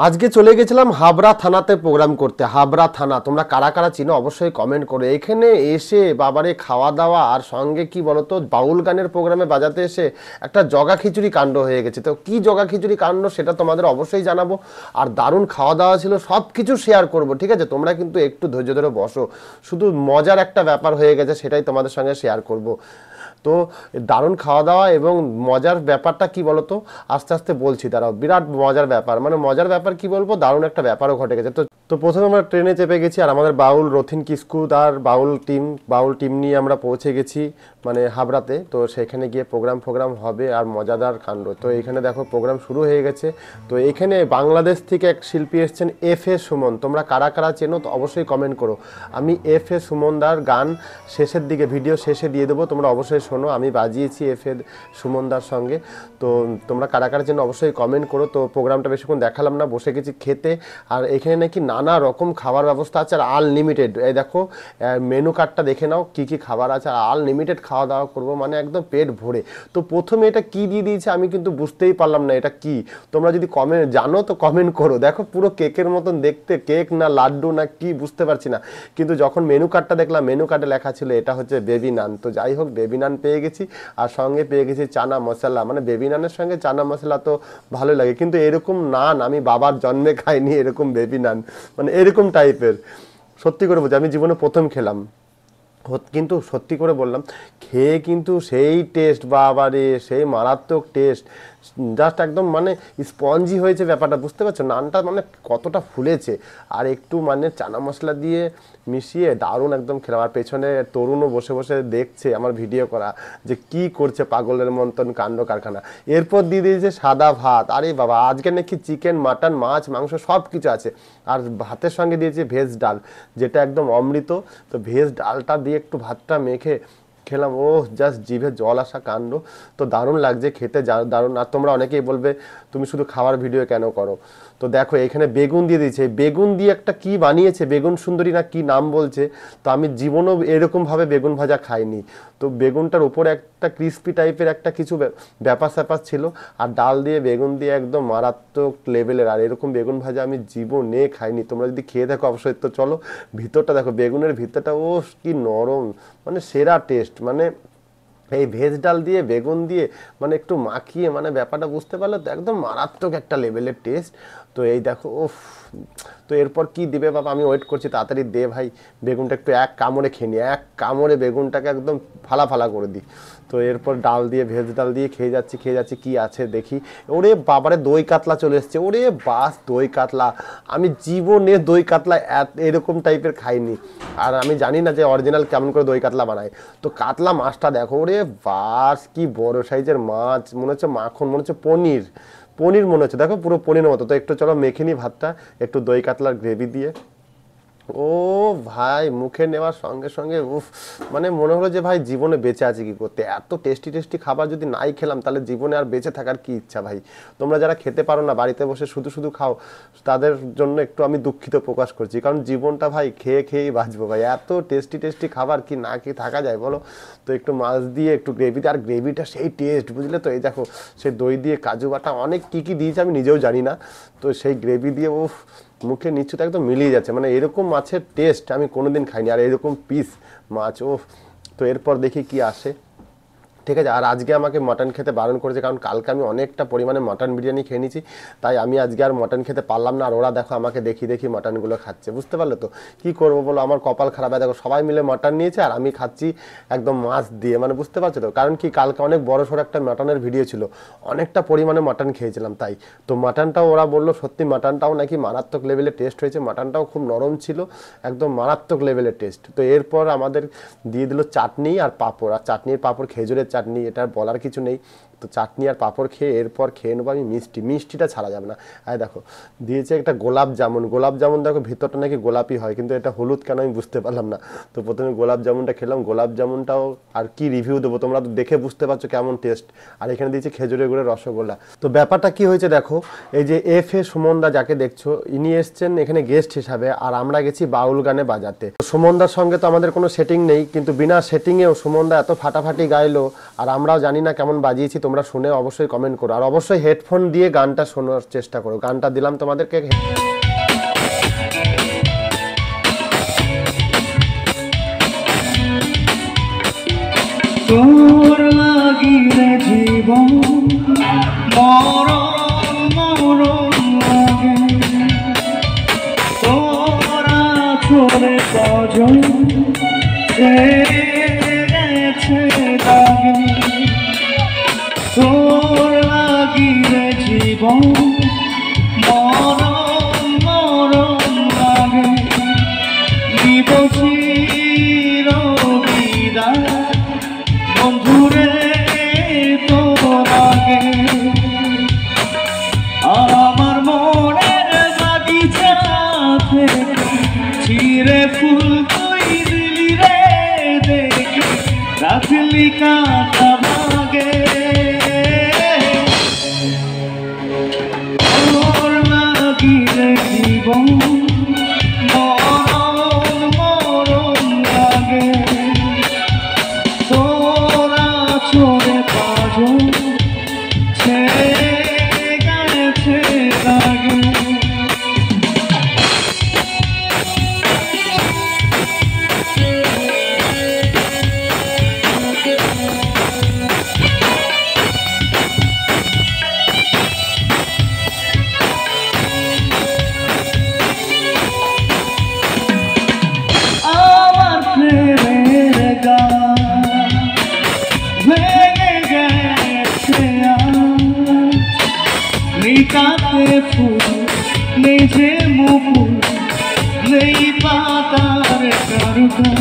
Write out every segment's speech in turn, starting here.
আজকে চলে গেছিলাম হাবড়া থানাতে প্রোগ্রাম করতে। হাবড়া থানা তোমরা কারা কারা চিনো অবশ্যই কমেন্ট করো। এখানে এসে বাবারে খাওয়া দাওয়া আর সঙ্গে কি বলতো বাউল গানের প্রোগ্রামে বাজাতে এসে একটা জগা খিচুড়ি কাণ্ড হয়ে গেছে। তো কি জগা খিচুড়ি কাণ্ড সেটা তোমাদের অবশ্যই জানাবো। আর দারুণ খাওয়া দাওয়া ছিল, সব কিছু শেয়ার করবো, ঠিক আছে? তোমরা কিন্তু একটু ধৈর্য ধরে বসো, শুধু মজার একটা ব্যাপার হয়ে গেছে সেটাই তোমাদের সঙ্গে শেয়ার করব। তো দারুণ খাওয়া দাওয়া এবং মজার ব্যাপারটা কি বলতো আস্তে আস্তে বলছি, দাঁড়াও। বিরাট মজার ব্যাপার, মানে মজার ব্যাপার কি বলবো, দারুণ একটা ব্যাপারও ঘটে গেছে। তো প্রথমে আমরা ট্রেনে চেপে গেছি আর আমাদের বাউল রথিন কিস্কু তার বাউল টিম নিয়ে আমরা পৌঁছে গেছি মানে হাবড়াতে। তো সেখানে গিয়ে প্রোগ্রাম হবে আর মজাদার কাণ্ড। তো এখানে দেখো প্রোগ্রাম শুরু হয়ে গেছে। তো এখানে বাংলাদেশ থেকে এক শিল্পী এসছেন এফ.এ. সুমন। তোমরা কারা কারা চেনো তো অবশ্যই কমেন্ট করো। আমি এফ.এ. সুমনদার গান শেষের দিকে ভিডিও শেষে দিয়ে দেবো, তোমরা অবশ্যই শোনো। আমি বাজিয়েছি এফ.এ. সুমনদার সঙ্গে। তো তোমরা কারা কারা চেনো অবশ্যই কমেন্ট করো। তো প্রোগ্রামটা বেশিক্ষণ দেখালাম না, বসে গেছি খেতে। আর এখানে নাকি নানা রকম খাবার ব্যবস্থা আছে আর আনলিমিটেড। এই দেখো মেনু কার্ডটা দেখে নাও কি কি খাবার আছে, আর আনলিমিটেড খাওয়া দাওয়া করবো, মানে একদম পেট ভরে। তো প্রথমে এটা কি দিয়ে দিয়েছে আমি কিন্তু বুঝতেই পারলাম না এটা কি। তোমরা যদি কমেন্ট জানো তো কমেন্ট করো। দেখো পুরো কেকের মতন দেখতে, কেক না লাড্ডু না কি বুঝতে পারছি না, কিন্তু যখন মেনু কার্ডটা দেখলাম মেনু কার্ডে লেখা ছিল এটা হচ্ছে বেবি নান। তো যাই হোক বেবি নান পেয়ে গেছি আর সঙ্গে পেয়ে গেছি চানা মশলা। মানে বেবি নানের সঙ্গে চানা মশলা তো ভালোই লাগে, কিন্তু এরকম নান আমি বাবার জন্মে খাইনি, এরকম বেবি নান মানে এরকম টাইপের। সত্যি করে বলছি আমি জীবনে প্রথম খেলাম, কিন্তু সত্যি করে বললাম খেয়ে কিন্তু সেই টেস্ট, বাবারে সেই মারাত্মক টেস্ট, জাস্ট একদম মানে স্পঞ্জি হয়েছে ব্যাপারটা, বুঝতে পারছো? নানটা মানে কতটা ফুলেছে আর একটু মানে চানা মশলা দিয়ে মিশিয়ে দারুণ একদম খেলাম। আর পেছনে তরুণও বসে বসে দেখছে আমার ভিডিও করা যে কি করছে পাগলের মতন কাণ্ড কারখানা। এরপর দিয়ে দিয়েছে সাদা ভাত। আরে বাবা আজকে নাকি চিকেন মাটন মাছ মাংস সব কিছু আছে। আর ভাতের সঙ্গে দিয়েছে ভেজ ডাল, যেটা একদম অমৃত। তো ভেজ ডালটা দিয়ে একটু ভাতটা মেখে খেলাম, ও জাস্ট জিভে জল আসা কাণ্ড। তো দারুণ লাগছে খেতে, দারুণ। আর তোমরা অনেকেই বলবে তুমি শুধু খাওয়ার ভিডিও কেন করো। তো দেখো এখানে বেগুন দিয়ে দিয়েছে, বেগুন দিয়ে একটা কি বানিয়েছে, বেগুন সুন্দরী না কি নাম বলছে। তো আমি জীবনেও এরকমভাবে বেগুন ভাজা খাইনি। তো বেগুনটার উপরে একটা ক্রিস্পি টাইপের একটা কিছু ব্যাপার স্যাপার ছিল, আর ডাল দিয়ে বেগুন দিয়ে একদম মারাত্মক লেভেলের। আর এরকম বেগুন ভাজা আমি জীবনে খাইনি। তোমরা যদি খেয়ে দেখো অবশ্যই। তো চলো ভিতরটা দেখো, বেগুনের ভিতরটা ও কি নরম, মানে সেরা টেস্ট। মানে এই ভেজ ডাল দিয়ে বেগুন দিয়ে মানে একটু মাখিয়ে মানে ব্যাপারটা বুঝতে পারলে তো একদম মারাত্মক একটা লেভেলের টেস্ট। তো এই দেখো ওফ। তো এরপর কি দিবে বাবা, আমি ওয়েট করছি, তাড়াতাড়ি দে ভাই। বেগুনটা একটু এক কামড়ে খেয়ে নি, এক কামড়ে বেগুনটাকে একদম ফালা ফালা করে দিই। তো এরপর ডাল দিয়ে ভেজ ডাল দিয়ে খেয়ে যাচ্ছি কি আছে দেখি। ওরে বাবারে দই কাতলা চলে এসছে, ওরে বাস দই কাতলা। আমি জীবনে দই কাতলা এরকম টাইপের খাইনি, আর আমি জানি না যে অরিজিনাল কেমন করে দই কাতলা বানায়। তো কাতলা মাছটা দেখো, ওরে বাস কি বড় সাইজের মাছ, মনে হচ্ছে মাখন, মনে হচ্ছে পনির মনে হচ্ছে। দেখো পুরো পনিরের মতো। তো একটু চলো মেখে নিই ভাতটা একটু দই কাতলার গ্রেভি দিয়ে। ও ভাই মুখে নেওয়ার সঙ্গে সঙ্গে উফ, মানে মনে হলো যে ভাই জীবনে বেঁচে আছে কি করতে। এত টেস্টি খাবার যদি নাই খেলাম তাহলে জীবনে আর বেঁচে থাকার কি ইচ্ছা ভাই। তোমরা যারা খেতে পারো না, বাড়িতে বসে শুধু খাও, তাদের জন্য একটু আমি দুঃখিত প্রকাশ করছি, কারণ জীবনটা ভাই খেয়েই বাঁচবো ভাই। এত টেস্টি খাবার কি না খেয়ে থাকা যায় বলো? তো একটু মাছ দিয়ে একটু গ্রেভি দিয়ে, আর গ্রেভিটা সেই টেস্ট, বুঝলে তো? এই দেখো সেই দই দিয়ে কাজু বাটা অনেক কি দিয়েছে আমি নিজেও জানি না। তো সেই গ্রেভি দিয়ে উফ মুখে নিচ্ছ তো একদম মিলিয়ে যাচ্ছে। মানে এরকম মাছের টেস্ট আমি কোনোদিন খাইনি, আর এরকম পিস মাছ ও। তো এরপর দেখি কি আসে, ঠিক আছে। আর আজকে আমাকে মাটন খেতে বারণ করেছে, কারণ কালকে আমি অনেকটা পরিমাণে মাটন বিরিয়ানি খেয়ে নিয়েছি, তাই আমি আজকে আর মাটন খেতে পারলাম না। আর ওরা দেখো আমাকে দেখি মাটনগুলো খাচ্ছে, বুঝতে পারলে তো? কি করবো বলো, আমার কপাল খারাপ। দেখো সবাই মিলে মাটন নিয়েছে আর আমি খাচ্ছি একদম মাছ দিয়ে, মানে বুঝতে পারছো তো? কারণ কি কালকে অনেক বড় সড়ো একটা মাটনের ভিডিও ছিল, অনেকটা পরিমাণে মাটন খেয়েছিলাম, তাই। তো মাটনটাও ওরা বললো সত্যি মাটনটাও নাকি মারাত্মক লেভেলের টেস্ট হয়েছে, মাটনটাও খুব নরম ছিল, একদম মারাত্মক লেভেলের টেস্ট। তো এরপর আমাদের দিয়ে দিল চাটনি আর পাঁপড়, আর চাটনির পাঁপড় খেজুরের চাটনি, এটা বলার কিছু নেই। তো চাটনি আর পাঁপড় খেয়ে এরপর খেয়ে নেবো আমি মিষ্টিটা ছাড়া যাবে না। আর দেখো দিয়েছে একটা গোলাপ জামুন দেখো ভিতরটা নাকি গোলাপি হয়, কিন্তু এটা হলুদ কেন আমি বুঝতে পারলাম না। তো প্রথমে গোলাপ জামুনটা খেলাম, গোলাপ জামুনটাও আর কি রিভিউ দেবো, তোমরা তো দেখে বুঝতে পারছো কেমন টেস্ট। আর এখানে দিয়েছে খেজুরের গুড়ের রসগোল্লা। তো ব্যাপারটা কি হয়েছে দেখো, এই যে এফ.এ. সুমনদা যাকে দেখছো ইনি এসছেন এখানে গেস্ট হিসাবে, আর আমরা গেছি বাউল গানে বাজাতে। সুমনদার সঙ্গে তো আমাদের কোনো সেটিং নেই, কিন্তু বিনা সেটিংয়েও সুমনদা এত ফাটাফাটি গাইলো, আর আমরাও জানি না কেমন বাজিয়েছি, তোমরা শুনে অবশ্যই কমেন্ট করো, আর অবশ্যই হেডফোন দিয়ে গানটা শোনার চেষ্টা করো। গানটা দিলাম তোমাদেরকে। তোর লাগিলে জীবন মরণ মরণ লাগে, তোরা চলে কজন গেছে দাগে, তোর লাগিলে জীবন মরণ মরণ লাগে, দিবসির বিদায় বন্ধুরে তোর আগে। আমার মনের বাগিচা থেকে চিরে ফুল তুই দিলি রে দেখে, রাখলি কাঁটা ভাগে। তোর লাগিলে জীবন মরণ মরণ লাগে, তোরা চলে পাজন ছেড়ে গেছে দাগে। আমার প্রেমের গান ভেঙে গেছে নিকাতে ফুল নেই যে মুকুল, নেই পাতার কারুকা।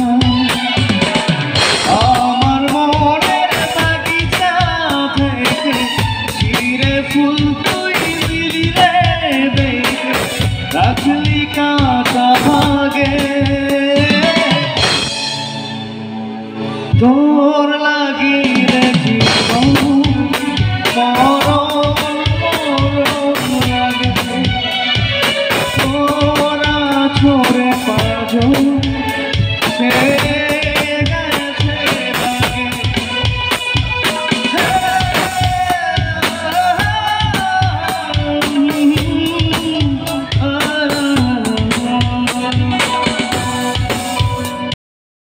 আমার মনের বাগিচা থেকে চিরে ফুল তুই দিলি রে দেখে, রাখলি কাঁটা ভাগে। তোর লাগিলে জীবন মরণ মরণ লাগে, তোরা ছোড়ে পাজন